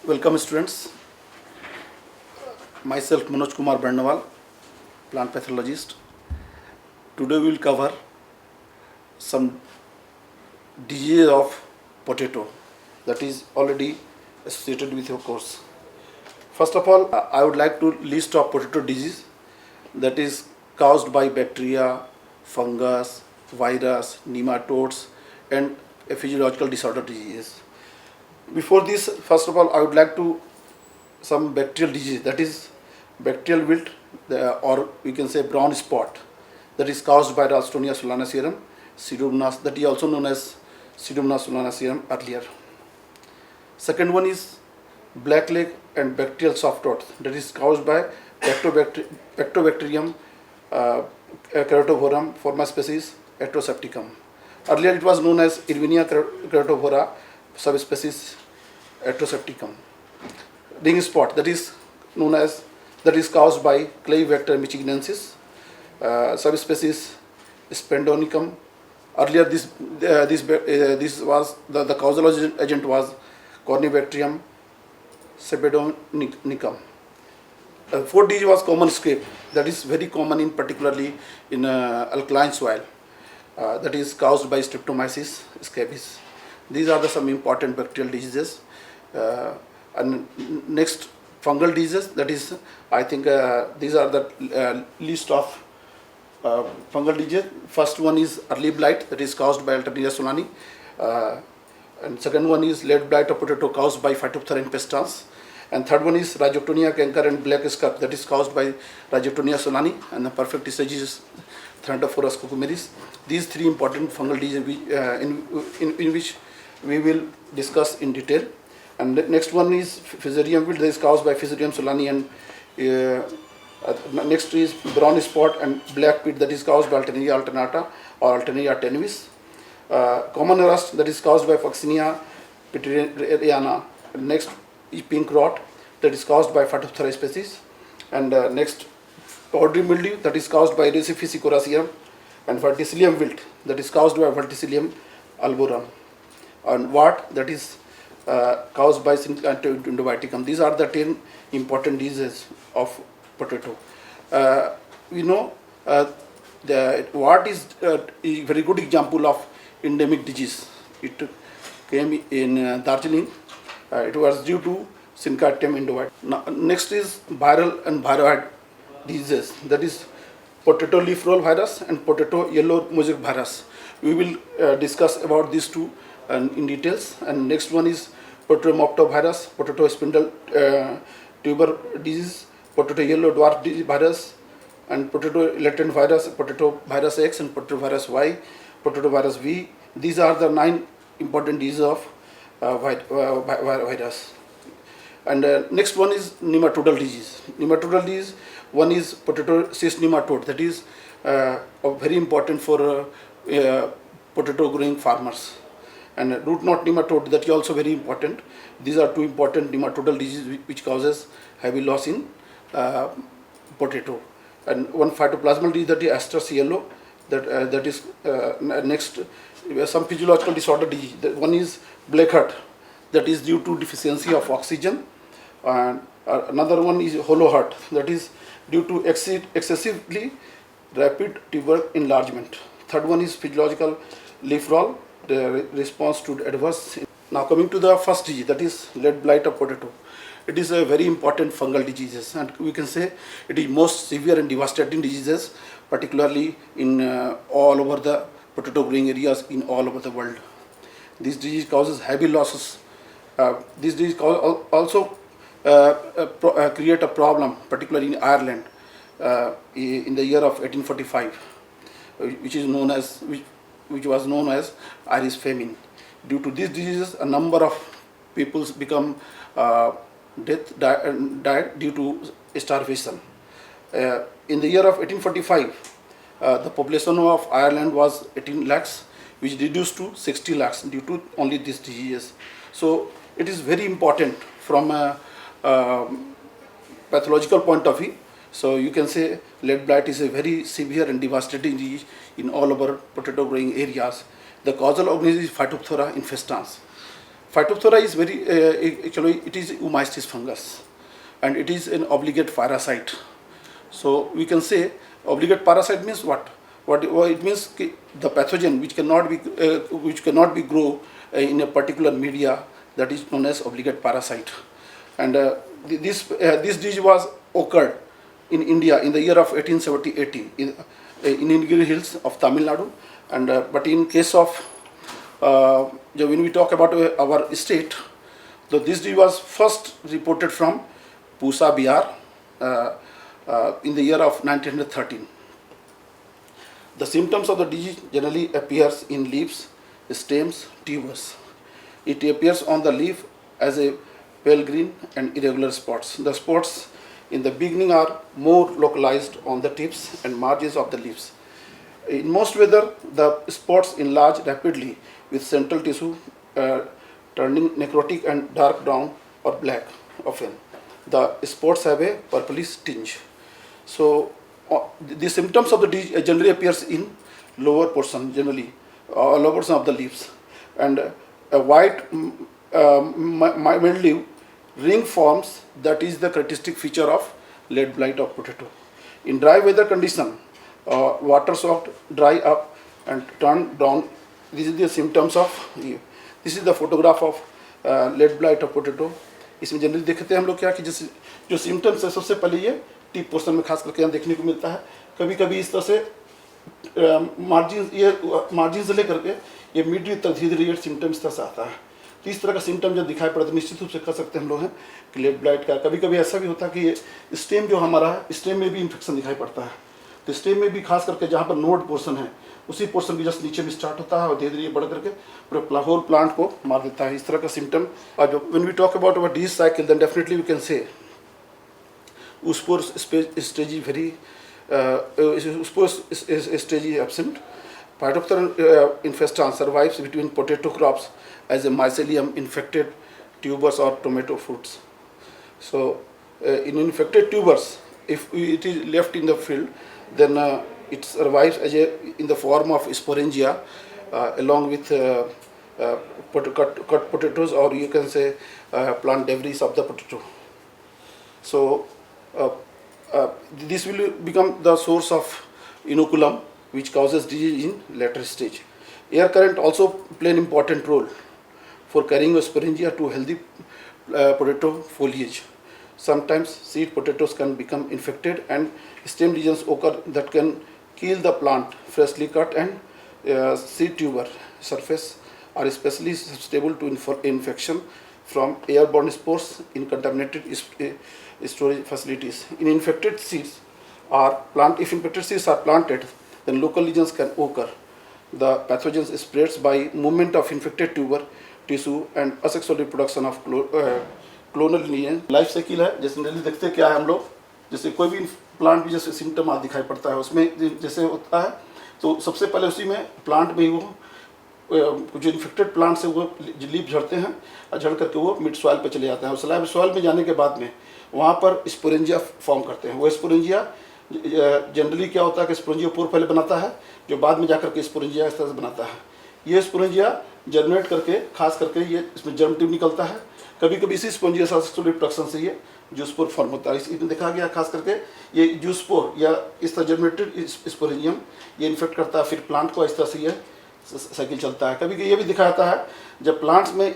Welcome students. Myself Manoj Kumar Bandawal, plant pathologist. Today we will cover some disease of potato that is already associated with your course. First of all, I would like to list of potato disease that is caused by bacteria, fungus, virus, nematodes and a physiological disorder diseases. Before this, first of all, I would like to some bacterial disease, that is bacterial wilt, or we can say brown spot, that is caused by Ralstonia solanacearum, Pseudomonas, that is also known as Pseudomonas solanacearum earlier. Second one is black leg and bacterial soft rot, that is caused by Pectobacterium Keratophorum forma species Ectosepticum. Earlier it was known as Irvinia keratophora subspecies Ectosepticum. Ring spot, that is caused by Clavivector michiganensis, subspecies Spendonicum. Earlier this was the causal agent was Cornybacterium sepedonicum. Fourth disease was common scape, that is very common in particularly in alkaline soil, that is caused by Streptomyces scabies. These are some important bacterial diseases. And next, fungal diseases, that is, I think these are the list of fungal diseases. First one is early blight, that is caused by Alternaria solani. And second one is late blight of potato caused by Phytophthora infestans. And third one is Rhizoctonia canker and black scurf, that is caused by Rhizoctonia solani. And the perfect disease is Thanatophorus cucumeris. These three important fungal diseases in which we will discuss in detail. And next one is Fusarium wilt, that is caused by Fusarium solani, and next is brown spot and black pit, that is caused by Alternaria alternata or Alternaria tenuis. Common rust, that is caused by Fuchsinia piteriana. Next is pink rot, that is caused by Phytophthora species. And next, powdery mildew, that is caused by Ricifisi coracearum. And Verticillium wilt, that is caused by Verticillium alborum. And wart, that is caused by Syncytium endoviticum. These are the 10 important diseases of potato. We know the wart is a very good example of endemic disease. It came in Darjeeling. It was due to Syncytium endoviticum. Next is viral and viroid diseases, that is potato leaf roll virus and potato yellow mosaic virus. We will discuss about these two in details. And next one is potato mopto virus, potato spindle tuber disease, potato yellow dwarf disease virus, and potato latent virus, potato virus X and potato virus Y, potato virus V. These are the 9 important diseases of virus. And next one is nematodal disease. Nematodal disease, one is potato cyst nematode, that is very important for potato growing farmers. And root knot nematode, that is also very important. These are two important nematodal diseases which causes heavy loss in potato. And one phytoplasmal disease, that is Aster's yellow, that is next some physiological disorder disease. One is black heart, that is due to deficiency of oxygen. And another one is hollow heart, that is due to excessively rapid tuber enlargement. Third one is physiological leaf roll, the response to adverse. Now coming to the first disease, that is late blight of potato. It is a very important fungal disease, and we can say it is most severe and devastating diseases, particularly in all over the potato growing areas in all over the world. This disease causes heavy losses. This disease also create a problem, particularly in Ireland, in the year of 1845, which was known as Irish famine. Due to these diseases, a number of people died due to starvation. In the year of 1845, the population of Ireland was 18 lakhs, which reduced to 60 lakhs due to only these diseases. So it is very important from a pathological point of view. So you can say lead blight is a very severe and devastating disease in all over potato growing areas. The causal organism is Phytophthora infestans. Phytophthora is very, actually it is Oomycetes fungus, and it is an obligate parasite. So we can say obligate parasite means what? What it means, the pathogen which cannot be grow in a particular media, that is known as obligate parasite. And this disease was occurred in India in the year of 1870-80 in Nilgiri hills of Tamil Nadu. And but in case of when we talk about our state, so this disease was first reported from Pusa, Bihar, in the year of 1913. The symptoms of the disease generally appears in leaves, stems, tubers. It appears on the leaf as a pale green and irregular spots. The spots in the beginning are more localized on the tips and margins of the leaves. In most weather, the spots enlarge rapidly with central tissue turning necrotic and dark brown or black often. The spots have a purplish tinge. So the symptoms of the disease generally appears in lower portion, generally lower portion of the leaves, and a white mildew ring forms. That is the characteristic feature of lead blight of potato. In dry weather condition, water soaked dry up and turn brown. This is the symptoms of, this is the photograph of lead blight of potato. इसमें generally देखते हैं हम लोग क्या कि जैसे जो symptoms है, सबसे पहले ये टिप पोर्शन में खास करके यहाँ देखने को मिलता है. कभी कभी इस तरह से मार्जिन से लेकर के ये मिड तक धीरे धीरे सिम्टम्स तरह से आता है. तो इस तरह का सिम्टम जब दिखाई पड़ता है तो निश्चित रूप से कह सकते हैं हम लोग हैं कि लेड ब्लाइट का. कभी कभी ऐसा भी होता है कि ये स्टेम जो हमारा है, स्टेम में भी इन्फेक्शन दिखाई पड़ता है. तो स्टेम में भी खास करके जहाँ पर नोड पोर्शन है, उसी पोर्शन की जस्ट नीचे में स्टार्ट होता है और धीरे धीरे बढ़ करके पूरे होल प्लांट को मार देता है. इस तरह का सिम्टम. और जो when we talk about our disease cycle, then definitely we can say spore stage is very spore stage is absent. Phytophthora infestans survives between potato crops as a mycelium infected tubers or tomato fruits. So in infected tubers, if it is left in the field, then it survives as in the form of sporangia along with cut potatoes, or you can say plant debris of the potato. So this will become the source of inoculum which causes disease in later stage. Air current also play an important role for carrying sporangia to healthy potato foliage. Sometimes seed potatoes can become infected and stem lesions occur that can kill the plant freshly cut, and seed tuber surface are especially susceptible to infection from airborne spores in contaminated storage facilities. In infected seeds if infected seeds are planted, then local lesions can occur. The pathogens spreads by movement of infected tuber tissue and asexual reproduction of clonal Linnean. Life cycle है, जैसे generally देखते क्या है हम लोग, जैसे कोई भी प्लांट भी जैसे सिम्टम आज दिखाई पड़ता है, उसमें जैसे होता है तो सबसे पहले उसी में प्लांट में ही वो जो इन्फेक्टेड प्लांट से वो लीफ झड़ते हैं और झड़ करके वो मिड सॉइल पे चले जाते हैं. और स्लैब सॉइल में जाने के बाद में वहाँ पर स्पोरेंजिया फॉर्म करते हैं. वो स्पोरेंजिया जनरली क्या होता है कि स्पोरेंजिया पोर पहले बनाता है, जो बाद में जाकर के स्पोरेंजिया इस तरह से बनाता है. ये स्पोरेंजिया जर्मिनेट करके खास करके ये इसमें जर्म ट्यूब निकलता है. कभी कभी इसी स्पोरेंजिया रिप्रोडक्शन से ये जूस्पोर फॉर्म होता है. इसमें देखा गया खास करके ये जूस्पोर या इस तरह जर्मिनेटेड स्पोरेंजियम ये इन्फेक्ट करता है, फिर प्लांट को इस तरह से ये साइकिल चलता है. कभी ये भी दिखा जाता है जब प्लांट्स में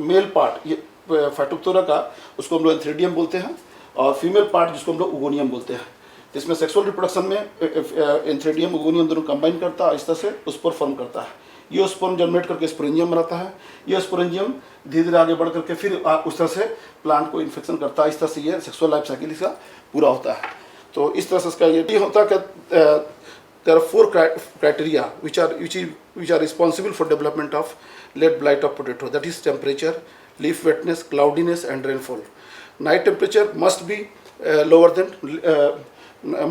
मेल पार्ट ये फाइटोप्थोरा का, उसको हम लोग एंथ्रेडियम बोलते हैं, और फीमेल पार्ट जिसको हम लोग उगोनियम बोलते हैं. तो इसमें सेक्सुअल रिप्रोडक्शन में एंथ्रेडियम उगोनियम दोनों कंबाइन करता है, इस तरह से स्पोर फॉर्म करता है. ये स्पोर जनरेट करके स्पोरेंजियम बनाता है. ये स्पोरेंजियम धीरे धीरे आगे बढ़ करके फिर उस तरह से प्लांट को इन्फेक्शन करता है. इस तरह से ये सेक्सुअल लाइफ साइकिल इसका पूरा होता है. तो इस तरह से इसका ये होता है कि there are 4 criteria which are responsible for development of lead blight of potato. That is temperature, leaf wetness, cloudiness, and rainfall. Night temperature must be lower than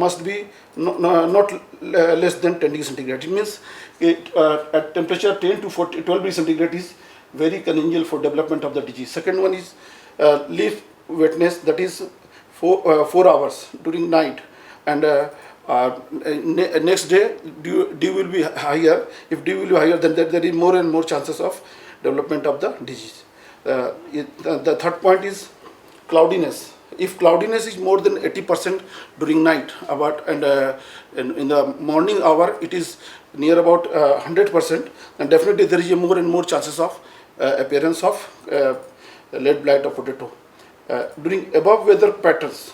must be not less than 10 degrees centigrade. It means at temperature 10 to 12 degrees centigrade is very congenial for development of the disease. Second one is leaf wetness, that is 4 hours during night, and next day dew will be higher. If dew will be higher, then there is more and more chances of development of the disease. The third point is cloudiness. If cloudiness is more than 80% during night, in the morning hour it is near about 100%, then definitely there is a more and more chances of appearance of lead blight of potato. During above weather patterns,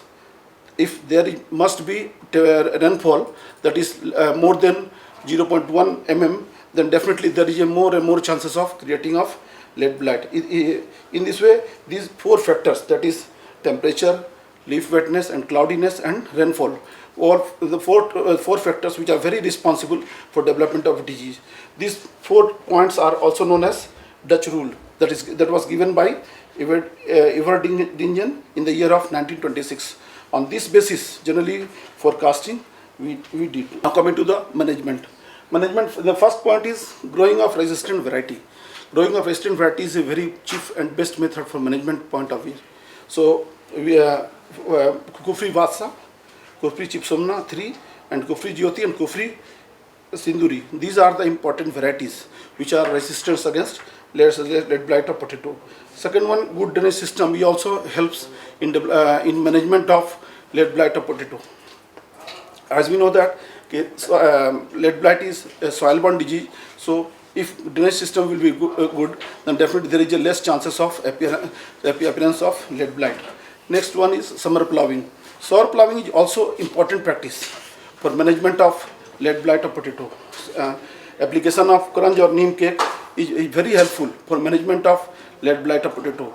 if there must be rainfall that is more than 0.1 mm, then definitely there is a more and more chances of creating of lead blight. In this way, these four factors, that is temperature, leaf wetness, and cloudiness, and rainfall, all the four factors which are very responsible for development of disease. These 4 points are also known as Dutch rule. That was given by Everdingen in the year of 1926. On this basis, generally forecasting we did. Now coming to the management. The first point is growing of resistant variety. Growing of resistant variety is a very chief and best method for management point of view. So we Kufri Vatsa, Kufri Chipsomna 3, and Kufri Jyoti and Kufri Sinduri. These are the important varieties which are resistant against lead blight of potato. Second one, good drainage system. We also helps in management of lead blight of potato. As we know that lead blight is a soil-borne disease, so if drainage system will be good, then definitely there is a less chances of appearance of lead blight. Next one is summer ploughing. Summer ploughing is also important practice for management of lead blight of potato. Application of kranj or neem cake is very helpful for management of lead blight of potato.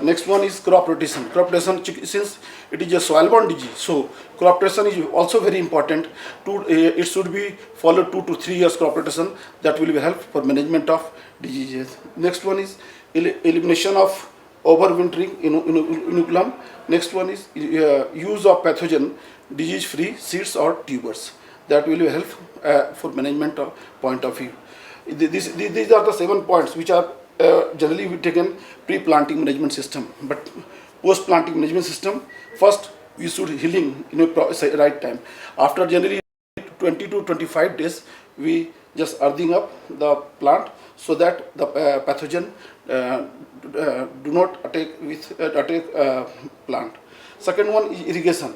Next one is crop rotation. Crop rotation, since it is a soil-borne disease, so crop rotation is also very important. It should be followed 2 to 3 years crop rotation. That will be help for management of diseases. Next one is elimination of overwintering inoculum. Next one is use of pathogen disease-free seeds or tubers. That will help for management point of view. These are the 7 points which are generally we taken pre-planting management system. But post-planting management system, first we should healing in a right time. After generally 20 to 25 days, we just earthing up the plant so that the pathogen do not attack plant. Second one is irrigation.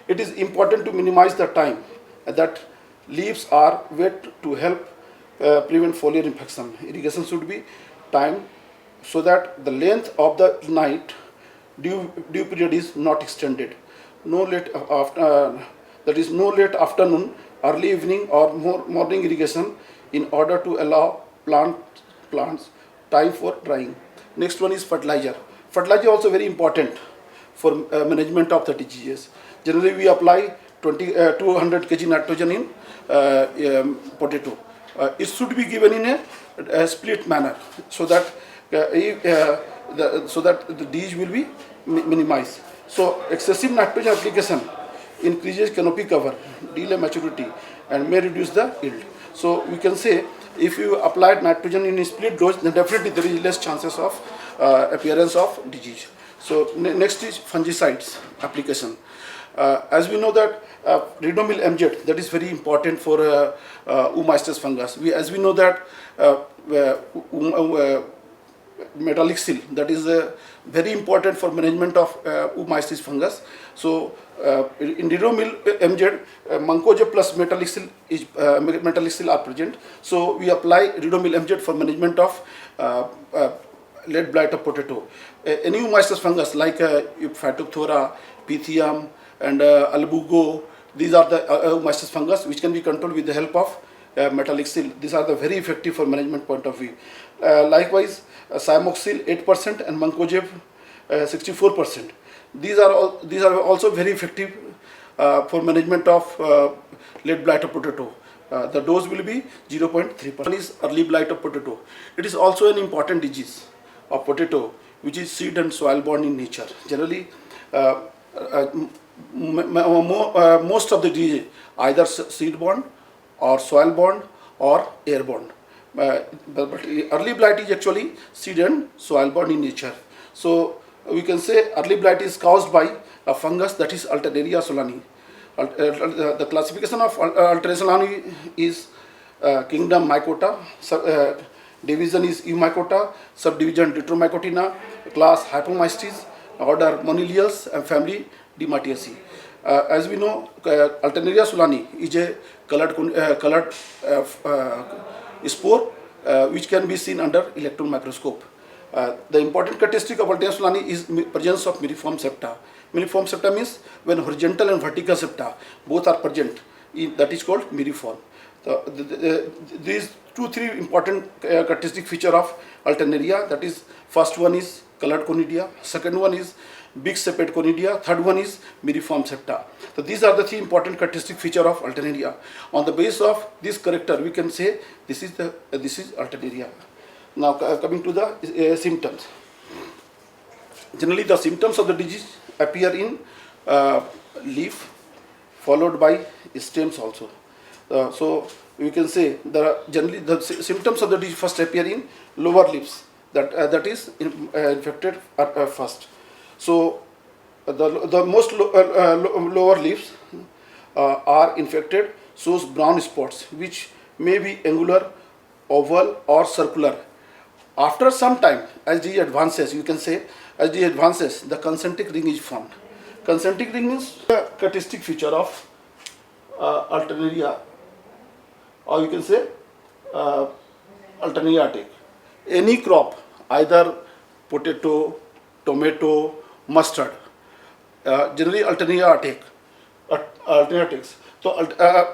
It is important to minimize the time that leaves are wet to help prevent foliar infection. Irrigation should be time so that the length of the night dew period is not extended. No late afternoon, early evening, or morning irrigation in order to allow plants time for drying. Next one is fertilizer. Fertilizer also very important for management of the diseases. Generally, we apply 200 kg nitrogen in potato. It should be given in a split manner so that the disease will be minimized. So excessive nitrogen application increases canopy cover, delay maturity, and may reduce the yield. So we can say if you apply nitrogen in a split dose, then definitely there is less chances of appearance of disease. So next is fungicides application. As we know that Ridomil MZ, that is very important for Oomycetes fungus. As we know that metallic seal, that is very important for management of Oomycetes fungus. So in Ridomil MZ, Mancozeb plus metallic seal are present. So we apply Ridomil MZ for management of lead blight of potato. Any Oomycetes fungus like Phytophthora, Pythium, and Albugo, these are the Oomycetes fungus which can be controlled with the help of metallic seal. These are the very effective for management point of view. Likewise, Cymoxil 8% and Mancozeb 64%. These are also very effective for management of lead blight of potato. The dose will be 0.3%. One is early blight of potato. It is also an important disease of potato which is seed and soil borne in nature. Generally, most of the disease either seed borne or soil borne or airborne. But early blight is actually seed and soil borne in nature. So we can say early blight is caused by a fungus that is Alternaria solani. The classification of Alternaria solani is kingdom Mycota, Division is Eumycota, subdivision Ditromycotina, class Hypomystes, order Monilius, and family Dematiaceae. As we know, Alternaria solani is a colored spore which can be seen under electron microscope. The important characteristic of Alternaria solani is presence of miriform septa. Miriform septa means when horizontal and vertical septa both are present, that is called miriform. These three important characteristic feature of Alternaria, that is, first one is colored conidia, second one is big separate conidia, third one is miriform septa. So these are the three important characteristic feature of Alternaria. On the basis of this character, we can say this is Alternaria. Now coming to the symptoms. Generally, the symptoms of the disease appear in leaf, followed by stems also. So we can say generally the symptoms of the disease first appear in lower leaves, that is infected first. So the most lower leaves are infected, shows brown spots which may be angular, oval or circular. After some time, as disease advances, you can say as disease advances, the concentric ring is formed. Concentric ring is a characteristic feature of Alternaria, or you can say Alternaria. Any crop, either potato, tomato, mustard, generally Alternaria takes. So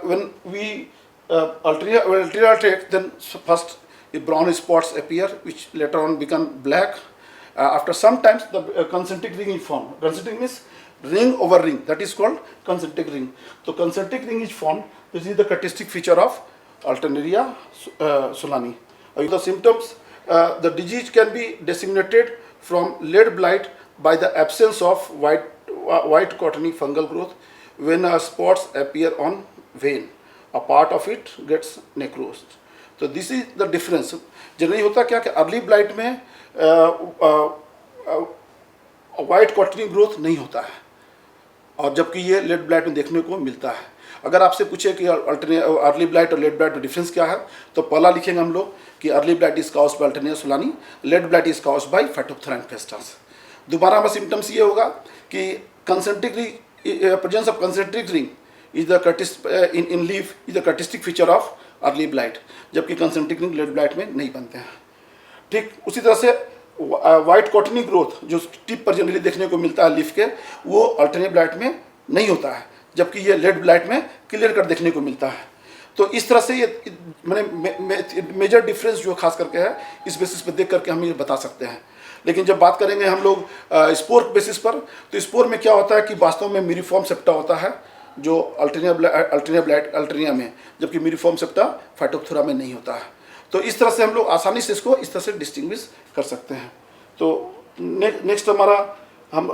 when we Alternaria take, then first brown spots appear, which later on become black. After some time, the concentric ring is formed. Concentric means ring over ring, that is called concentric ring. So concentric ring is formed. This is the characteristic feature of Alternaria solani. The symptoms, the disease can be disseminated from lead blight by the absence of white cottony fungal growth. When spots appear on vein, a part of it gets necrosed. तो this is the difference. Generally होता क्या कि early blight में white cottony growth नहीं होता है, और जबकि ये लेड ब्लाइट में देखने को मिलता है. अगर आपसे पूछे कि अर्ली ब्लाइट और लेड ब्लाइट में डिफरेंस क्या है, तो पहला लिखेंगे हम लोग कि early blight is caused by Alternaria solani, late blight is caused by Phytophthora infestans. दोबारा हमारा सिम्टम्स ये होगा कि concentric presence of concentric ring is the in leaf is the characteristic feature of early blight, जबकि concentric ring late blight में नहीं बनते हैं. ठीक उसी तरह से वाइट कॉटनी ग्रोथ जो टिप पर जनरली देखने को मिलता है लीफ के, वो अल्टरनेट ब्लाइट में नहीं होता है, जबकि ये लेड ब्लाइट में क्लियर कट देखने को मिलता है. तो इस तरह से ये मैंने मेजर डिफरेंस जो खास करके है इस बेसिस पर देख करके हम ये बता सकते हैं. लेकिन जब बात करेंगे हम लोग स्पोर बेसिस पर, तो स्पोर में क्या होता है कि वास्तव में मिरीफॉर्म सेप्टा होता है जो अल्टरनेरिया में, जबकि मिरीफॉर्म सेप्टा फाइटोप्थोरा में नहीं होता है. तो इस तरह से हम लोग आसानी से इसको इस तरह से डिस्टिंग्विश कर सकते हैं. तो नेक्स्ट हमारा हम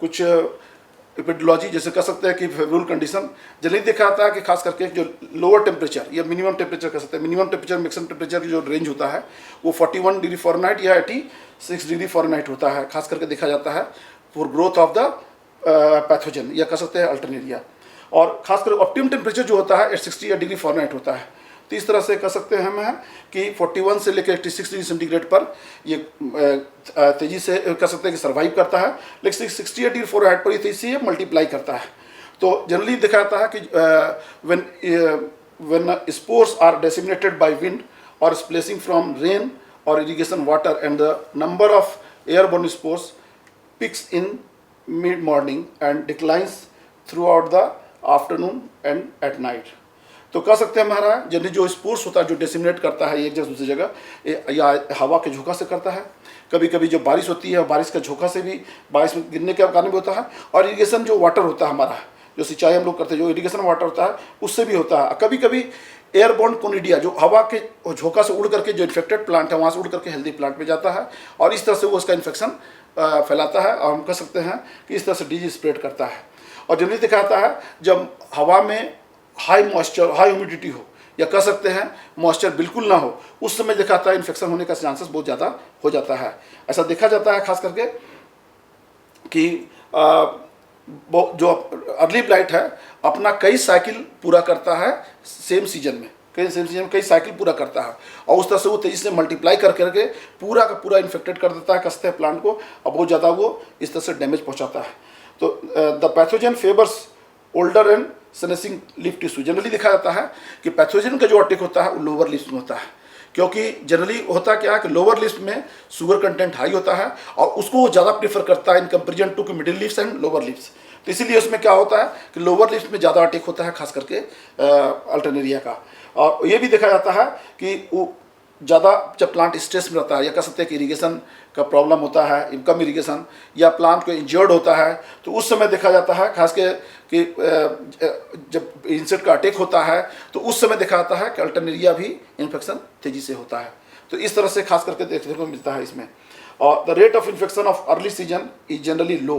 कुछ एपिडोलॉजी जैसे कर सकते हैं कि फेवरेबल कंडीशन जनरली देखा जाता है कि खास करके जो लोअर टेम्परेचर या मिनिमम टेम्परेचर कर सकते हैं. मिनिमम टेम्परेचर मैक्सिमम टेम्परेचर की जो रेंज होता है वो 41 डिग्री फ़ारेनहाइट या 86 डिग्री फ़ारेनहाइट होता है. खास करके देखा जाता है for growth of the pathogen, या कह सकते हैं अल्टरनेरिया. और खासकर ऑप्टिमम टेम्परेचर जो होता है 68 डिग्री फ़ारेनहाइट होता है. तो इस तरह से कह सकते हैं हम कि 41 से लेकर 86 डिग्री सेंटीग्रेड पर ये तेज़ी से कह सकते हैं कि सर्वाइव करता है, लेकिन 68 डिग्री फ़ारेनहाइट पर ये तेज़ी से मल्टीप्लाई करता है. तो जनरली देखा जाता है कि when spores are disseminated by wind or splashing from rain or irrigation water, and the number of airborne spores peaks in mid morning and declines throughout the afternoon and at night. तो कह सकते हैं हमारा generally जो spores होता है जो disseminate करता है एक जगह दूसरी जगह, या हवा के झोंका से करता है, कभी कभी जो बारिश होती है बारिश का झोंका से भी बारिश में गिरने के कारण भी होता है, और इरीगेशन जो वाटर होता है हमारा जो सिंचाई हम लोग करते हैं जो इरीगेशन वाटर होता है उससे भी होता है. कभी कभी एयरबोर्न कोनिडिया जो हवा के झोंका से उड़ करके जो इन्फेक्टेड प्लांट है वहाँ से उड़ करके हेल्दी प्लांट में जाता है, और इस तरह से वो उसका इन्फेक्शन फैलाता है, और हम कह सकते हैं कि इस तरह से डिजीज स्प्रेड करता है. और जनरली दिखाता है जब हवा में हाई मॉइस्चर हाई ह्यूमिडिटी हो, या कह सकते हैं मॉइस्चर बिल्कुल ना हो, उस समय दिखाता है इन्फेक्शन होने का चांसेस बहुत ज़्यादा हो जाता है. ऐसा देखा जाता है खास करके कि जो अर्ली ब्लाइट है अपना कई साइकिल पूरा करता है सेम सीजन में, कई साइकिल पूरा करता है और उस तरह से वो तेज़ी से मल्टीप्लाई कर करके पूरा का पूरा इन्फेक्टेड कर देता है, कसते हैं प्लांट को, और बहुत ज़्यादा वो इस तरह से डैमेज पहुँचाता है। तो the pathogen favours older and senescing leaf tissue. Generally देखा जाता है कि पैथोजन का जो अटैक होता है वो लोअर लिप्स में होता है, क्योंकि जनरली होता क्या है कि लोअर लिप्स में शुगर कंटेंट हाई होता है और उसको वो ज़्यादा प्रीफर करता है in comparison to middle lips and lower lips. तो इसीलिए उसमें क्या होता है कि लोअर लिप्स में ज़्यादा अटैक होता है, खास करके अल्टरनेरिया का। और ये भी देखा जाता है कि वो ज़्यादा जब प्लांट स्ट्रेस में रहता है, या कह सकते हैं कि इरिगेशन का प्रॉब्लम होता है, कम इरिगेशन, या प्लांट को इंजर्ड होता है, तो उस समय देखा जाता है खास के कि जब इंसेक्ट का अटैक होता है तो उस समय देखा जाता है कि अल्टरनेरिया भी इन्फेक्शन तेज़ी से होता है। तो इस तरह से खास करके देखने को मिलता है इसमें। और the rate of infection of early season is generally लो।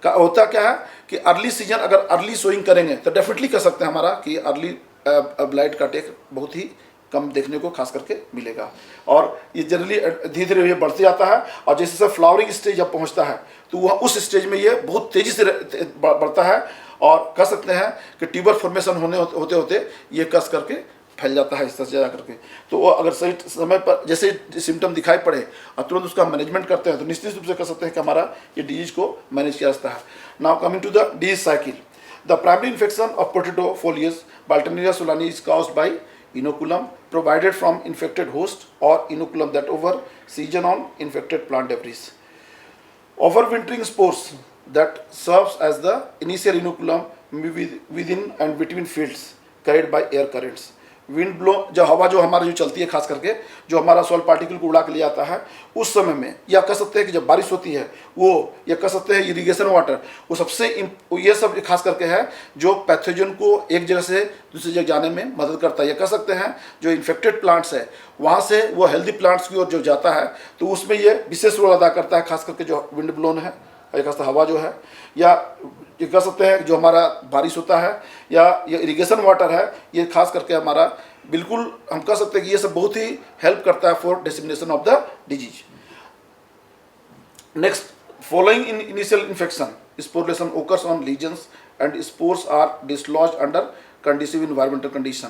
का होता क्या है कि अर्ली सीजन अगर अर्ली सोइंग करेंगे तो डेफिनेटली कह सकते हैं हमारा कि अर्ली ब्लाइट का अटैक बहुत ही कम देखने को खास करके मिलेगा। और ये जनरली धीरे धीरे ये बढ़ते जाता है, और जैसे जैसे फ्लावरिंग स्टेज जब पहुंचता है तो वह उस स्टेज में ये बहुत तेज़ी से बढ़ता है, और कह सकते हैं कि ट्यूबर फॉर्मेशन होते होते ये कस करके फैल जाता है इस तरह से जा करके। तो वो अगर सही समय पर जैसे सिम्टम दिखाई पड़े और तुरंत उसका मैनेजमेंट करते हैं तो निश्चित रूप से कह सकते हैं कि हमारा ये डिजीज को मैनेज किया जाता है। Now coming to the disease cycle, the primary infection of potato foliage by Alternaria solani is caused by inoculum provided from infected host or inoculum that over season on infected plant debris. Overwintering spores that serves as the initial inoculum may be within and between fields carried by air currents. Wind blow जो हवा जो हमारी जो चलती है खास करके जो हमारा सॉइल पार्टिकल को उड़ा के ले आता है उस समय में, या कह सकते हैं कि जब बारिश होती है वो, या कह सकते हैं इरिगेशन वाटर, वो सबसे ये सब खास करके है जो पैथोजन को एक जगह से दूसरी जगह जाने में मदद करता है। या कह सकते हैं जो इन्फेक्टेड प्लांट्स है वहाँ से वो हेल्दी प्लांट्स की ओर जो जाता है तो उसमें ये विशेष रोल अदा करता है, खास करके जो विंड ब्लोन है, एक हवा जो है, या ये कह सकते हैं जो हमारा बारिश होता है या ये इरिगेशन वाटर है, ये खास करके हमारा बिल्कुल हम कह सकते हैं कि ये सब बहुत ही हेल्प करता है for dissemination of the disease. Next, following in initial infection sporulation occurs on lesions and spores are dislodged under conducive environmental condition.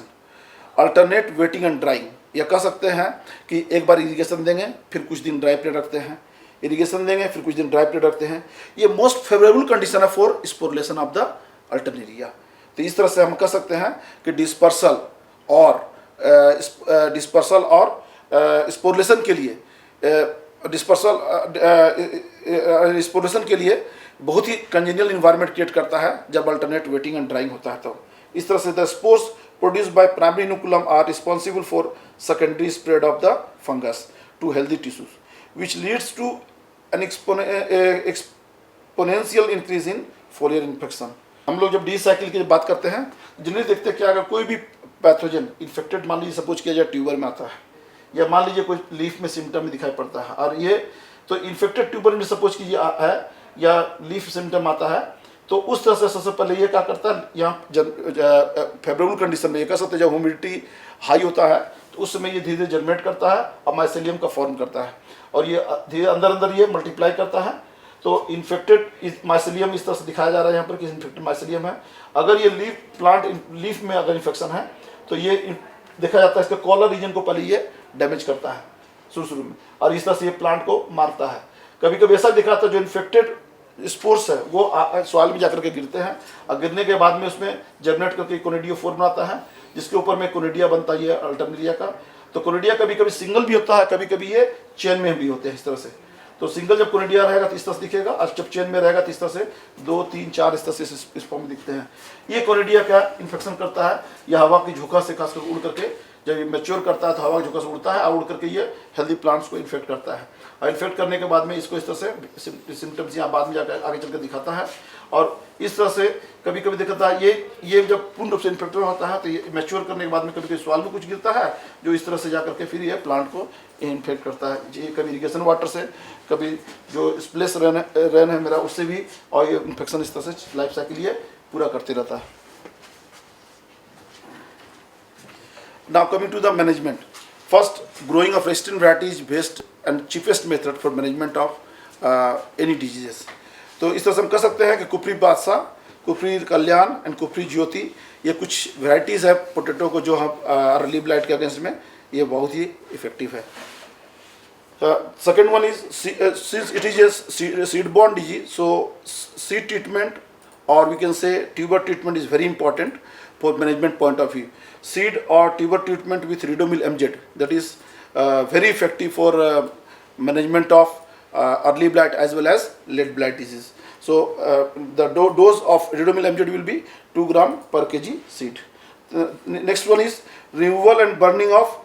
Alternate wetting and drying, या कह सकते हैं कि एक बार इरिगेशन देंगे फिर कुछ दिन ड्राई पीरियड रखते हैं, इरिगेशन देंगे फिर कुछ दिन ड्राई पीरियड रखते हैं। ये मोस्ट फेवरेबल कंडीशन है फॉर स्पोरेशन ऑफ द अल्टरनेरिया। तो इस तरह से हम कह सकते हैं कि डिस्पर्सल और स्पोरेशन के लिए स्पोरेशन के लिए बहुत ही कंजेनियल इन्वायरमेंट क्रिएट करता है जब अल्टरनेट वेटिंग एंड ड्राइंग होता है। तो इस तरह से the spores produced by primary inoculum are responsible for secondary spread of the fungus to healthy tissues which leads to an exponential increase in foliar infection. हम लोग जब डी साइकिल की बात करते हैं जनरली देखते हैं कि अगर कोई भी पैथोजन इन्फेक्टेड मान लीजिए सपोज किया जाए ट्यूबर में आता है, या मान लीजिए कोई लीफ में सिम्टम दिखाई पड़ता है, और ये तो इन्फेक्टेड ट्यूबर में सपोज कीजिए है या लीफ सिम्टम आता है, तो उस तरह से सबसे पहले ये क्या करता है, यहाँ फेवरेबल कंडीशन में ये कह सकते हैं जब ह्यूमिडिटी हाई होता है तो उस समय ये धीरे धीरे जनरेट करता है और माइसेलियम का फॉर्म करता है, और ये धीरे अंदर ये मल्टीप्लाई करता है। तो इन्फेक्टेड माइसेलियम इस तरह से दिखाया जा रहा है यहाँ पर कि इन्फेक्टेड माइसेलियम है। अगर ये लीफ में अगर इन्फेक्शन है तो ये देखा जाता है इसके कॉलर रीजन को पहले ये डैमेज करता है शुरू में, और इस तरह से ये प्लांट को मारता है। कभी कभी ऐसा दिखा था जो इन्फेक्टेड स्पोर्स है वो सॉइल में जाकर के गिरते हैं, और गिरने के बाद में उसमें जर्मिनेट करके कोनिडियोफोर बनाता है, जिसके ऊपर में कोनिडिया बनता है ये अल्टरनेरिया का। तो कोनिडिया कभी कभी सिंगल भी होता है, कभी कभी ये चेन में भी होते हैं इस तरह से। तो सिंगल जब कोनिडिया रहेगा तो इस तरह से दिखेगा, और जब चेन में रहेगा तो इस तरह से 2, 3, 4 इस तरह से इस फॉर्म में दिखते हैं। ये कोनिडिया क्या इन्फेक्शन करता है, यह हवा की झोंका से खासकर उड़ करके जब ये मैच्योर करता है तो हवा की झोंका से उड़ता है, और उड़ करके ये हेल्दी प्लांट्स को इन्फेक्ट करता है, और इन्फेक्ट करने के बाद में इसको इस तरह से सिम्टम्स यहाँ बाद में जाकर आगे चलकर दिखाता है। और इस तरह से कभी कभी दिखाता है ये जब पूर्ण रूप से इन्फेक्टेड होता है तो ये मैच्योर करने के बाद में कभी कभी सॉइल में कुछ गिरता है जो इस तरह से जा करके फिर ये प्लांट को इन्फेक्ट करता है। ये कभी इरिगेशन वाटर से, कभी जो स्प्लेश रेन है मेरा उससे भी, और ये इन्फेक्शन इस तरह से लाइफ साइकिल ये पूरा करते रहता है। Now coming to the management. First, growing of resistant variety is best and cheapest method for management of any diseases. तो इस तरह से हम कह सकते हैं कि कुफरी बादशाह कुफरी कल्याण एंड कुफरी ज्योति, ये कुछ वेराइटीज़ है पोटैटो को जो हम अर्ली ब्लाइट के अगेंस्ट में ये बहुत ही इफेक्टिव है। Second one is since it is a seed-borne disease, so seed treatment or we can say tuber treatment is very important for management point of view. Seed or tuber treatment with Ridomil MZ, that is very effective for management of early blight as well as late blight disease. So the dose of Ridomil MZ will be 2 gram per kg seed. Next one is removal and burning of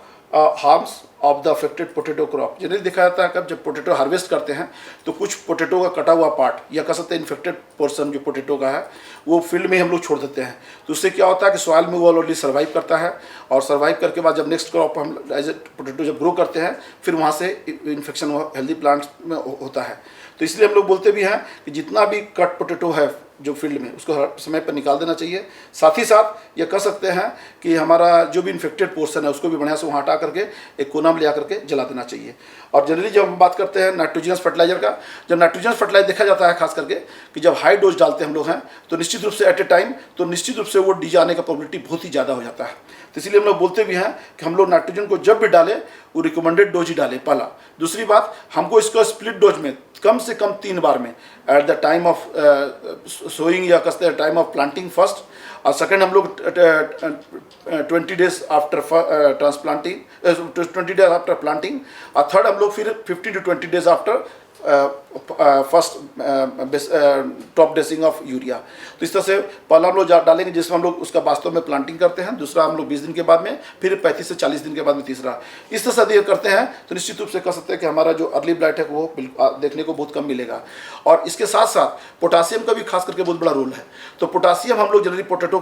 harms of the affected potato crop. Generally देखा जाता है कि जब potato harvest करते हैं तो कुछ potato का कटा हुआ पार्ट या कह सकते हैं इन्फेक्टेड पोर्शन जो पोटैटो का है वो फील्ड में हम लोग छोड़ देते हैं। तो उससे क्या होता है कि सॉइल में वो ऑलरेडी सर्वाइव करता है और सर्वाइव करके बाद जब नेक्स्ट क्रॉप हम एज ए पोटैटो जब ग्रो करते हैं फिर वहाँ से इन्फेक्शन हेल्दी प्लांट्स में होता है। तो इसलिए हम लोग बोलते भी हैं कि जितना भी कट पोटैटो है जो फील्ड में उसको हर समय पर निकाल देना चाहिए। साथ ही साथ ये कह सकते हैं कि हमारा जो भी इन्फेक्टेड पोर्शन है उसको भी बढ़िया से वहाँ हटा करके एक कोना में ले करके जला देना चाहिए। और जनरली जब हम बात करते हैं नाइट्रोजनस फर्टिलाइजर का, जब नाइट्रोजनस फर्टिलाइजर देखा जाता है खास करके कि जब हाई डोज डालते हैं हम लोग हैं तो निश्चित रूप से एट ए टाइम तो निश्चित रूप से वो डी जाने का प्रोबेबिलिटी बहुत ही ज़्यादा हो जाता है। तो इसलिए हम लोग बोलते भी हैं कि हम लोग नाइट्रोजन को जब भी डालें वो रिकमेंडेड डोज ही डालें पहला। दूसरी बात, हमको इसको स्प्लिट डोज में कम से कम 3 बार में at the time of sowing या कसते हैं टाइम ऑफ प्लांटिंग फर्स्ट, और सेकेंड हम लोग 20 days after transplanting 20 days after planting, और थर्ड हम लोग फिर 15 to 20 days after first top dressing of urea. तो इस तरह से पहला हम लोग डालेंगे जिसमें हम लोग उसका वास्तव में प्लांटिंग करते हैं, दूसरा हम लोग 20 दिन के बाद में, फिर 35 से 40 दिन के बाद में तीसरा। इस तरह से यदि करते हैं तो निश्चित रूप से कह सकते हैं कि हमारा जो अर्ली ब्लाइट है वो देखने को बहुत कम मिलेगा। और इसके साथ साथ पोटासियम का भी खास करके बहुत बड़ा रोल है। तो पोटासियम हम लोग जनरली पोटैटो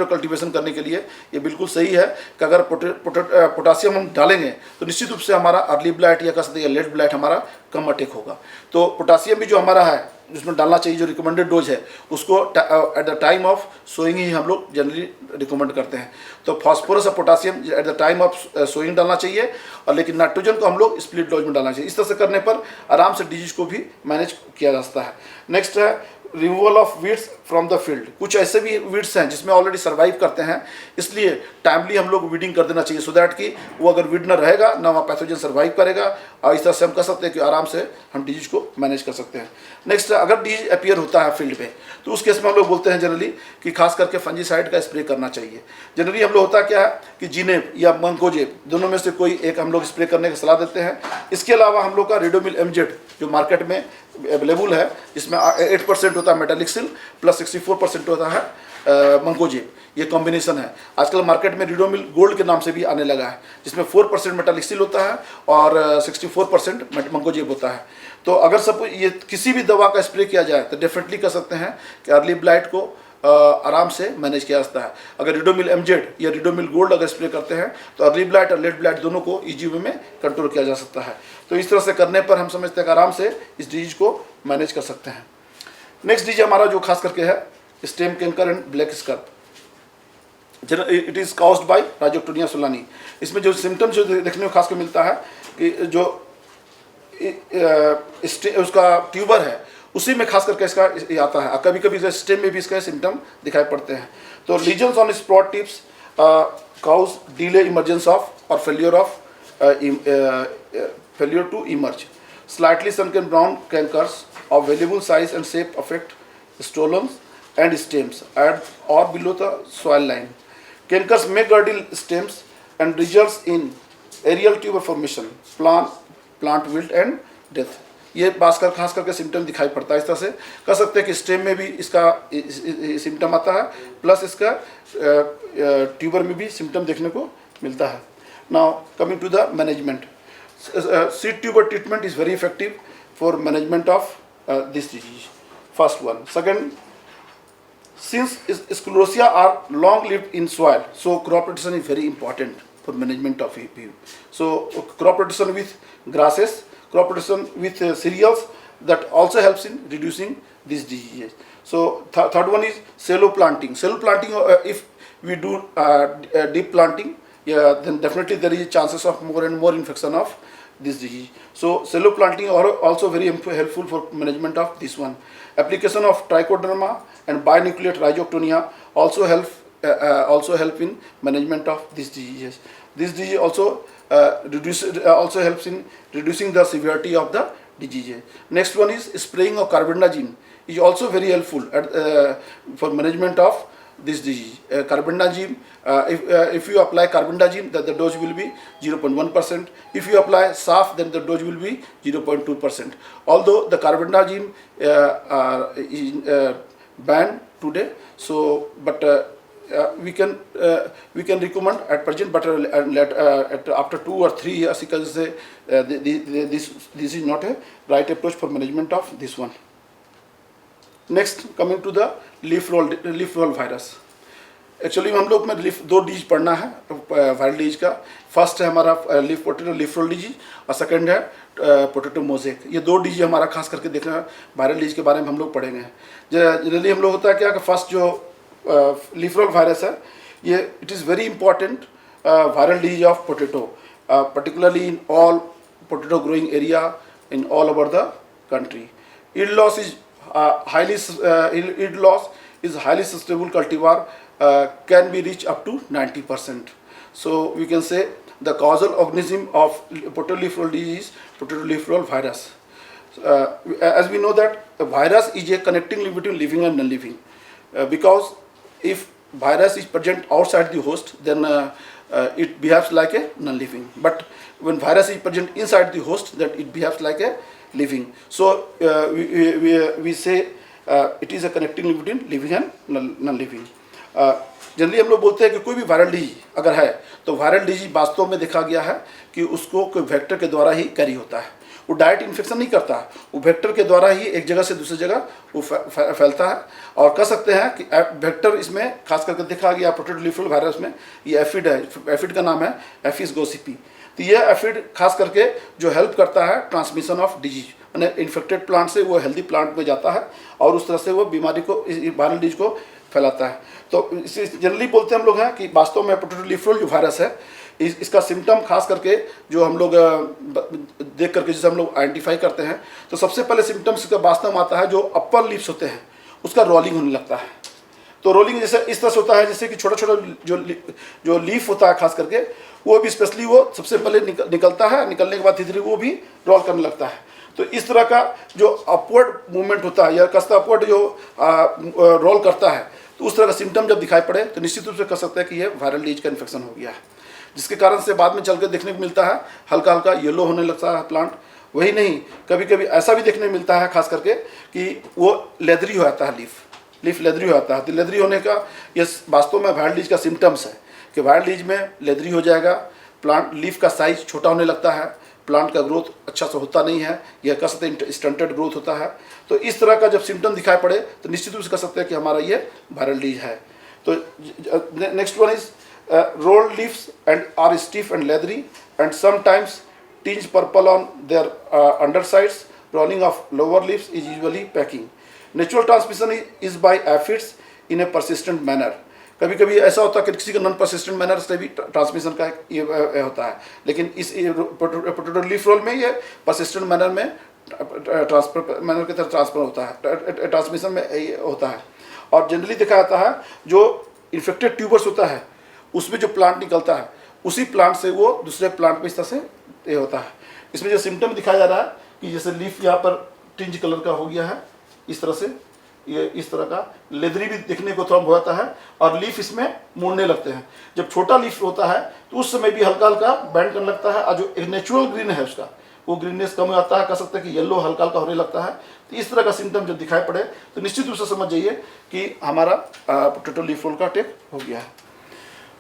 कल्टिवेशन करने के लिए ये बिल्कुल सही है कि अगर पोटासियम हम डालेंगे तो निश्चित रूप से हमारा अर्ली ब्लाइट या कह सकते हैं लेट ब्लाइट हमारा कम अटैक होगा। तो पोटासियम भी जो हमारा है जिसमें डालना चाहिए जो रिकमेंडेड डोज है उसको at the time of sowing ही हम लोग जनरली रिकमेंड करते हैं। तो फास्फोरस और potassium at the time of sowing डालना चाहिए, और लेकिन नाइट्रोजन को हम लोग स्प्लिट डोज में डालना चाहिए। इस तरह से करने पर आराम से डिजीज को भी मैनेज किया जा सकता है। नेक्स्ट है removal of weeds from the field. कुछ ऐसे भी वीड्स हैं जिसमें ऑलरेडी सर्वाइव करते हैं, इसलिए टाइमली हम लोग वीडिंग कर देना चाहिए सो दैट कि वो अगर वीड न रहेगा ना वहाँ पैथोजन सर्वाइव करेगा, और इस तरह से हम कह सकते हैं कि आराम से हम डिजीज को मैनेज कर सकते हैं। नेक्स्ट, अगर डिजीज अपीयर होता है फील्ड में तो उस केस में हम लोग बोलते हैं जनरली कि खास करके फंजीसाइड का स्प्रे करना चाहिए। जनरली हम लोग होता क्या है कि जीनेब या मंकोजेब दोनों में से कोई एक हम लोग स्प्रे करने की सलाह देते हैं। इसके अलावा हम लोग का रिडोमिल एमजेड जो मार्केट में अवेलेबल है जिसमें 8% होता है मेटालिक्सिल प्लस 64% होता है मंकोजेब, ये कॉम्बिनेशन है। आजकल मार्केट में रिडोमिल गोल्ड के नाम से भी आने लगा है जिसमें 4% मेटालिक्सिल होता है और 64% मंकोजेब होता है। तो अगर सब ये किसी भी दवा का स्प्रे किया जाए तो डेफिनेटली कह सकते हैं कि अर्ली ब्लाइट को आराम से मैनेज किया जाता है। अगर रिडोमिल एमजेड या रिडोमिल गोल्ड अगर स्प्रे करते हैं तो अर्ली ब्लाइट और लेट ब्लाइट दोनों को इजी वे में कंट्रोल किया जा सकता है। तो इस तरह से करने पर हम समझते हैं कि आराम से इस डिजीज को मैनेज कर सकते हैं। नेक्स्ट डिजीज हमारा जो खास करके है stem canker and black scurf. It is caused by Rhizoctonia solani. इसमें जो सिम्टम्स जो देखने को खास कर मिलता है कि जो उसका ट्यूबर है उसी में खास करके इसका आता है, कभी कभी स्टेम में भी इसका सिम्टम दिखाई पड़ते हैं। तो lesions on sprout tips cause delay emergence of or failure to emerge. Slightly sunken brown cankers of variable size and shape affect stolons and stems at or below the soil line. Cankers may girdle stems and results in aerial tuber formation, plant wilt and death. ये बात का खास करके symptom दिखाई पड़ता है। इस तरह से कह सकते हैं कि स्टेम में भी इसका सिम्टम आता है प्लस इसका ट्यूबर में भी सिम्टम देखने को मिलता है। Now coming to the management, seed tuber treatment is very effective for management of this disease. First one. Second, since sclerotia are long lived in soil, so crop rotation is very important for management of it. So crop rotation with grasses, crop rotation with cereals, that also helps in reducing these diseases. So third one is shallow planting. Shallow planting, if we do deep planting, yeah, then definitely there is chances of more and more infection of this disease. So shallow planting are also very helpful for management of this one. Application of trichoderma and binucleate rhizoctonia also help in management of these diseases. This disease also helps in reducing the severity of the disease. Next one is spraying of carbendazim is also very helpful for management of this disease. Carbendazim, if you apply carbendazim, then the dose will be 0.1%. If you apply SAF, then the dose will be 0.2%. Although the carbendazim is banned today, so but we can recommend at present, but after 2 or 3 years, you can say this is not a right approach for management of this one. Next coming to the leaf roll virus. Actually हम लोग में 2 disease पढ़ना है viral disease का. First है हमारा leaf role disease और second है पोटैटो मोज़ेक. ये 2 डिजीज हमारा खास करके देखना है वायरल डिजीज के बारे में हम लोग पढ़ेंगे. जनरली हम लोग होता है क्या कि फर्स्ट जो लीफ रोल वायरस है ये it is very important viral disease of potato, particularly in all potato growing area in all over the country. Yield loss is highly susceptible cultivar can be reached up to 90%. So we can say the causal organism of potato leaf roll disease is potato leaf roll virus. As we know that the virus is a connecting link between living and non-living, because if virus is present outside the host, then it behaves like a non-living. But when virus is present inside the host, then it behaves like a living. So we say it is a connecting link between living and non-living. Generally हम लोग बोलते हैं कि कोई भी viral disease अगर है तो वायरल डिजीज वास्तव में देखा गया है कि उसको कोई वेक्टर के द्वारा ही कैरी होता है. वो डायरेक्ट इन्फेक्शन नहीं करता, वो वेक्टर के द्वारा ही एक जगह से दूसरी जगह वो फैलता है. और कह सकते हैं कि वेक्टर इसमें खास करके देखा गया पोटैटो लीफ रोल वायरस में ये एफिड है. एफिड का नाम है एफिस गोसिपी. तो ये एफिड खास करके जो हेल्प करता है ट्रांसमिशन ऑफ डिजीज, यानी इन्फेक्टेड प्लांट से वो हेल्दी प्लांट में जाता है और उस तरह से वो बीमारी को वायरल डिजीज को फैलाता है. तो इसे जनरली बोलते हैं हम लोग हैं कि वास्तव में पोटैटो लीफ रोल जो वायरस है इसका सिम्टम खास करके जो हम लोग देख करके जिसे हम लोग आइडेंटिफाई करते हैं, तो सबसे पहले सिम्टम्स इसका वास्तव में आता है जो अपर लिप्स होते हैं उसका रोलिंग होने लगता है. तो रोलिंग जैसे इस तरह से होता है जैसे कि छोटा छोटा जो लीफ होता है खास करके वो भी स्पेशली वो सबसे पहले निकलता है, निकलने के बाद धीरे धीरे वो भी रोल करने लगता है. तो इस तरह का जो अपवर्ड मूवमेंट होता है या कस्ता अपवर्ड जो रोल करता है, तो उस तरह का सिम्टम जब दिखाई पड़े तो निश्चित रूप से कह सकते हैं कि ये वायरल डिजीज का इन्फेक्शन हो गया है, जिसके कारण से बाद में चल के देखने को मिलता है हल्का हल्का येलो होने लगता है प्लांट. वही नहीं, कभी कभी ऐसा भी देखने को मिलता है खास करके कि वो लेदरी हो जाता है, लीफ लेदरी हो जाता है. तो लेदरी होने का ये वास्तव में वायरल डिजीज का सिम्टम्स है कि वायरल डिजीज में लेदरी हो जाएगा, प्लांट लीफ का साइज छोटा होने लगता है, प्लांट का ग्रोथ अच्छा से होता नहीं है, यह कह सकते हैं स्टंटेड ग्रोथ होता है. तो इस तरह का जब सिम्टम दिखाई पड़े तो निश्चित रूप से कह सकते हैं कि हमारा ये वायरल डिजीज है. तो next one is rolled leaves and are stiff and leathery and sometimes tinge purple on their undersides. Rolling of lower leaves is usually packing. Natural transmission is by aphids in a persistent manner. कभी कभी ऐसा होता है कि किसी का non persistent manner से भी ट्रांसमिशन का ये होता है, लेकिन इस पोटैटो लीफ रोल में ये परसिस्टेंट मैनर में ट्रांसफर मैनर की तरह ट्रांसफर होता है, ट्रांसमिशन में होता है. और जनरली देखा जाता है जो इन्फेक्टेड ट्यूबर्स होता है उसमें जो प्लांट निकलता है उसी प्लांट से वो दूसरे प्लांट पे इस तरह से ये होता है. इसमें जो सिम्टम दिखाया जा रहा है कि जैसे लीफ यहाँ पर टिंज कलर का हो गया है, इस तरह से ये इस तरह का लेदरी भी देखने को थोड़ा हो जाता है और लीफ इसमें मुड़ने लगते हैं. जब छोटा लीफ होता है तो उस समय भी हल्का हल्का बैंड करने लगता है और जो एक नेचुरल ग्रीन है उसका वो ग्रीननेस कम हो जाता है, कह सकते हैं कि येलो हल्का हल्का होने लगता है. तो इस तरह का सिम्टम जब दिखाई पड़े तो निश्चित रूप से समझ जाइए कि हमारा पोटैटो लीफ रोल का अटैक हो गया है.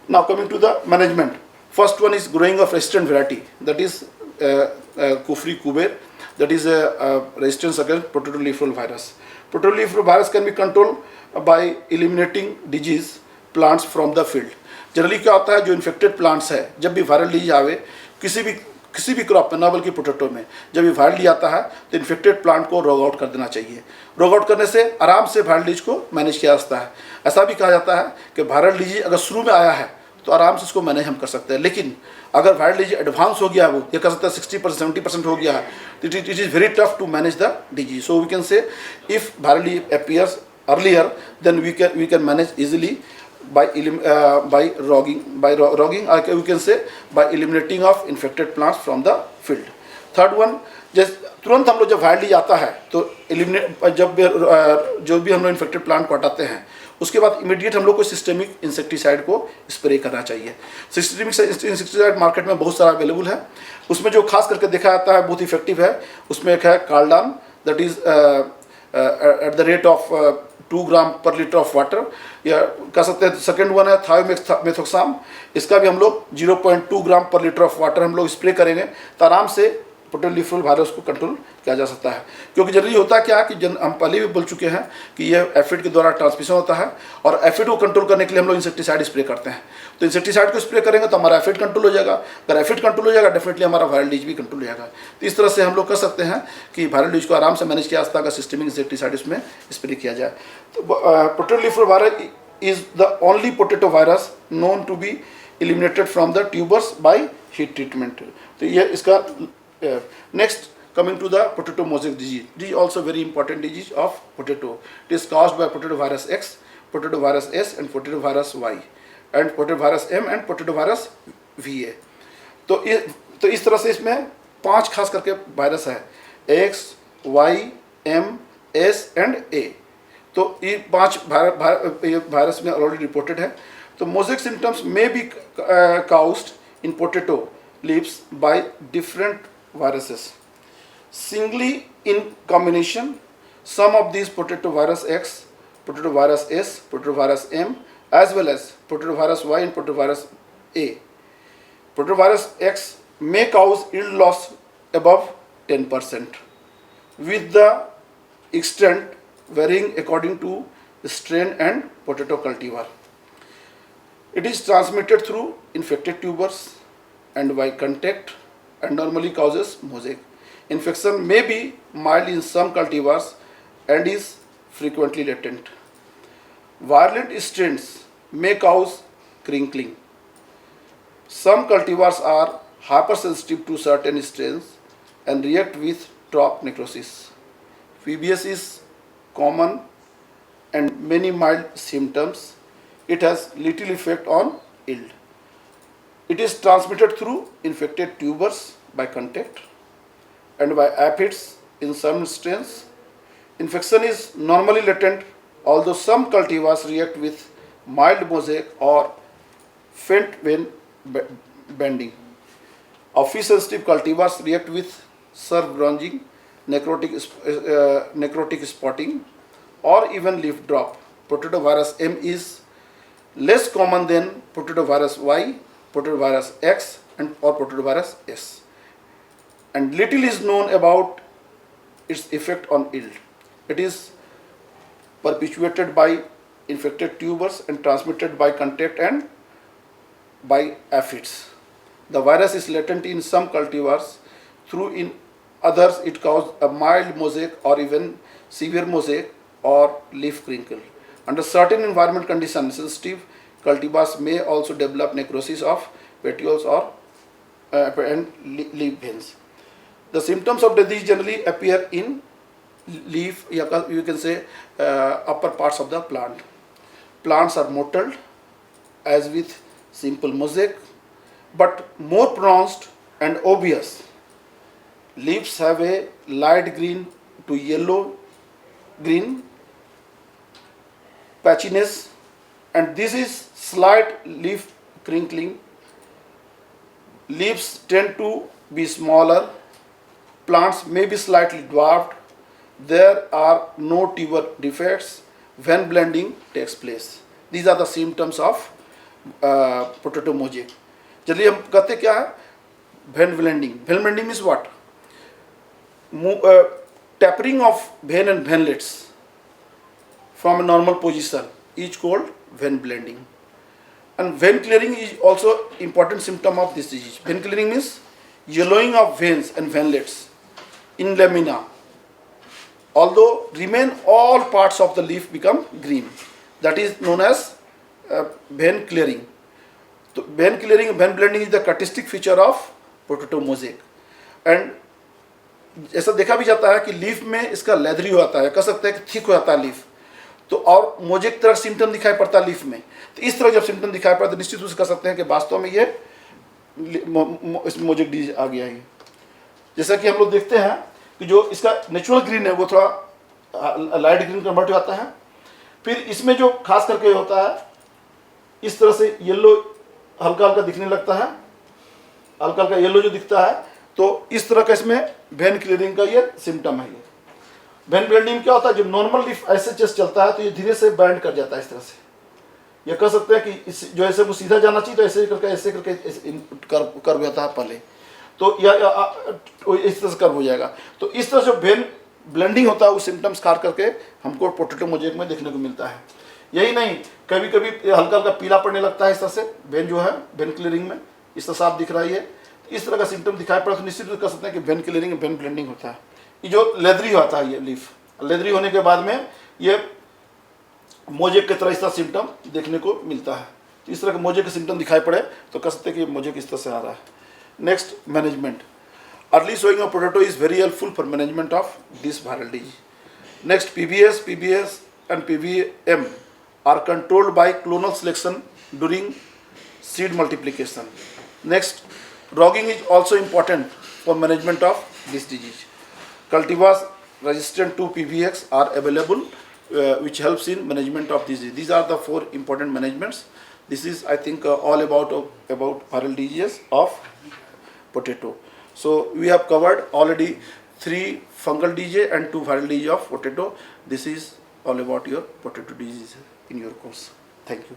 Now coming to the management. First one is growing of resistant variety, that is Kufri kuber, that is a resistance against potato leaf roll virus. Potato leaf roll virus can be controlled by eliminating disease plants from the field. Generally क्या होता है जो infected plants है जब भी viral disease आवे किसी भी क्रॉप में, ना बल्कि पोटैटो में जब भी वायरल डिजीज आता है तो इन्फेक्टेड प्लांट को रोग आउट कर देना चाहिए. रोग आउट करने से आराम से वायरल डिजीज को मैनेज किया जाता है. ऐसा भी कहा जाता है कि वायरल डिजीज अगर शुरू में आया है तो आराम से इसको मैनेज हम कर सकते हैं। लेकिन अगर वायरल डिजीज एडवांस हो गया, वो ये कर सकता है 60% 70% हो गया है, it is very tough to manage the disease. So we can say if viral disease appears earlier, then we can manage easily by rogging, or we can say by eliminating of infected plants from the field. Third one, जैसे तुरंत हम लोग जब viral disease आता है तो eliminate, जब जो भी हम लोग इन्फेक्टेड प्लांट को हटाते हैं उसके बाद इमीडिएट हम लोग को सिस्टेमिक इंसेक्टिसाइड को स्प्रे करना चाहिए। सिस्टेमिक इंसेक्टिसाइड मार्केट में बहुत सारा अवेलेबल है। उसमें जो खास करके देखा जाता है बहुत इफेक्टिव है, उसमें एक है कार्डान, that is at the rate of 2 ग्राम पर लीटर ऑफ वाटर, या कह सकते हैं। सेकेंड वन है थायोमेथोक्साम, इसका भी हम लोग 0.2 ग्राम पर लीटर ऑफ वाटर हम लोग स्प्रे करेंगे तो आराम से पोर्टोलीफेरल वायरस को कंट्रोल किया जा सकता है। क्योंकि जनरली होता क्या है कि हम पहले भी बोल चुके हैं कि यह एफिड के द्वारा ट्रांसमिशन होता है, और एफिड को कंट्रोल करने के लिए हम लोग इंसेक्टिसाइड स्प्रे करते हैं। तो इंसेक्टिसाइड को स्प्रे करेंगे तो हमारा एफिड कंट्रोल हो जाएगा। अगर एफिड कंट्रोल हो जाएगा डेफिनेटली हमारा वायरल डिजीज भी कंट्रोल हो जाएगा। तो इस तरह से हम लोग कर सकते हैं कि वायरल डिजीज को आराम से मैनेज किया जाता है अगर सिस्टेमिक इंसेक्टिसाइड इसमें स्प्रे किया जाए। तो potato leafroll virus is the only potato virus known to be eliminated from the tubers by heat treatment. तो ये इसका next coming to the potato mosaic disease. This is also very important disease of potato. It is caused by potato virus X, potato virus S and potato virus Y, and potato virus M and potato virus VA. तो इस तरह से इसमें 5 खास करके virus है, X, Y, M, S and A। तो ये 5 वायरस में ऑलरेडी रिपोर्टेड है। तो मोजेक सिम्टम्स में B caused in potato leaves by different viruses. Singly in combination, some of these potato virus X, potato virus S, potato virus M, as well as potato virus Y and potato virus A. Potato virus X may cause yield loss above 10%, with the extent varying according to strain and potato cultivar. It is transmitted through infected tubers and by contact, and normally causes mosaic. Infection may be mild in some cultivars and is frequently latent. Virulent strains may cause crinkling. Some cultivars are hypersensitive to certain strains and react with top necrosis. VBS is common and many mild symptoms. It has little effect on yield. It is transmitted through infected tubers by contact and by aphids in some strains. Infection is normally latent, although some cultivars react with mild mosaic or faint vein bending. Ophius-sensitive cultivars react with surf bronzing, necrotic spotting, or even leaf drop. Potato virus M is less common than potato virus Y, potato virus X, and or potato virus S. And little is known about its effect on yield. It is perpetuated by infected tubers and transmitted by contact and by aphids. The virus is latent in some cultivars, through in others it causes a mild mosaic or even severe mosaic or leaf crinkle. Under certain environment conditions, sensitive cultivars may also develop necrosis of petioles or and leaf veins. The symptoms of disease generally appear in leaf, you can say upper parts of the plant. Plants are mottled as with simple mosaic, but more pronounced and obvious. Leaves have a light green to yellow green patchiness, and this is slight leaf crinkling. Leaves tend to be smaller. Plants may be slightly dwarfed. There are no tuber defects when blending takes place. These are the symptoms of potato mosaic. Generally हम कहते क्या है, vein blending. Vein blending means what? Tapering of vein and veinlets from a normal position is called vein blending. And vein clearing is also important symptom of this disease. Vein clearing means yellowing of veins and veinlets in lamina, although remain all parts of the leaf become green. That is known as vein clearing. तो when clearing when blending is the characteristic feature of potato mosaic. And ऐसा देखा भी जाता है कि leaf में इसका leathery हो जाता है, कह सकते हैं कि थिक हो जाता है लीफ, तो और मोजेक तरह सिम्टम दिखाई पड़ता है लीफ में। तो इस तरह जब सिम्टम दिखाई पड़ता है तो निश्चित रूप से कह सकते हैं कि वास्तव में ये इसमें मोजेक डिजीज आ गया है। जैसा कि हम लोग देखते हैं कि जो इसका नेचुरल ग्रीन है वो थोड़ा लाइट ग्रीन कन्वर्ट हो जाता है, फिर इसमें जो खास करके होता है इस तरह से येलो हल्का हल्का दिखने लगता है, हल्का हल्का येलो जो दिखता है, तो इस तरह का इसमें वेन क्लियरिंग का ये सिम्टम है। ये वेन ब्लेंडिंग क्या होता है, जब नॉर्मल लीफ ऐसे चेस्ट चलता है तो ये धीरे से बैंड कर जाता है इस तरह से। ये कह सकते हैं कि इस जो ऐसे वो सीधा जाना चाहिए तो ऐसे करके कर्व जाता है पहले, तो या इस तरह से कर्व हो जाएगा। तो इस तरह से वेन ब्लेंडिंग होता है वो सिम्टम्स खार करके हमको पोटैटो मोजेक में देखने को मिलता है। यही नहीं, कभी कभी हल्का हल्का पीला पड़ने लगता है इस तरह से, वेन जो है वेन क्लियरिंग में इस तरह साफ दिख रहा है। इस तरह का सिम्टम दिखाई पड़ा तो निश्चित रूप से कह सकते हैं कि वेन क्लियरिंग वेन ब्लेंडिंग होता है। ये जो लेदरी होता है, ये लीफ लेदरी होने के बाद में ये मोजेक की तरह इस तरह सिम्टम देखने को मिलता है। तो इस तरह के मोजेक के सिम्टम दिखाई पड़े तो कह सकते हैं कि ये मोजेक इस तरह से आ रहा है। Next, management. Early sowing of potato is very helpful for management of this viral disease. Next, PBS and PBM are controlled by clonal selection during seed multiplication. Next, rogging is also important for management of this disease. Cultivars resistant to PBX are available, which helps in management of this disease. These are the 4 important managements. This is, I think, all about viral diseases of potato. So we have covered already 3 fungal disease and 2 viral disease of potato. This is all about your potato disease in your course. Thank you.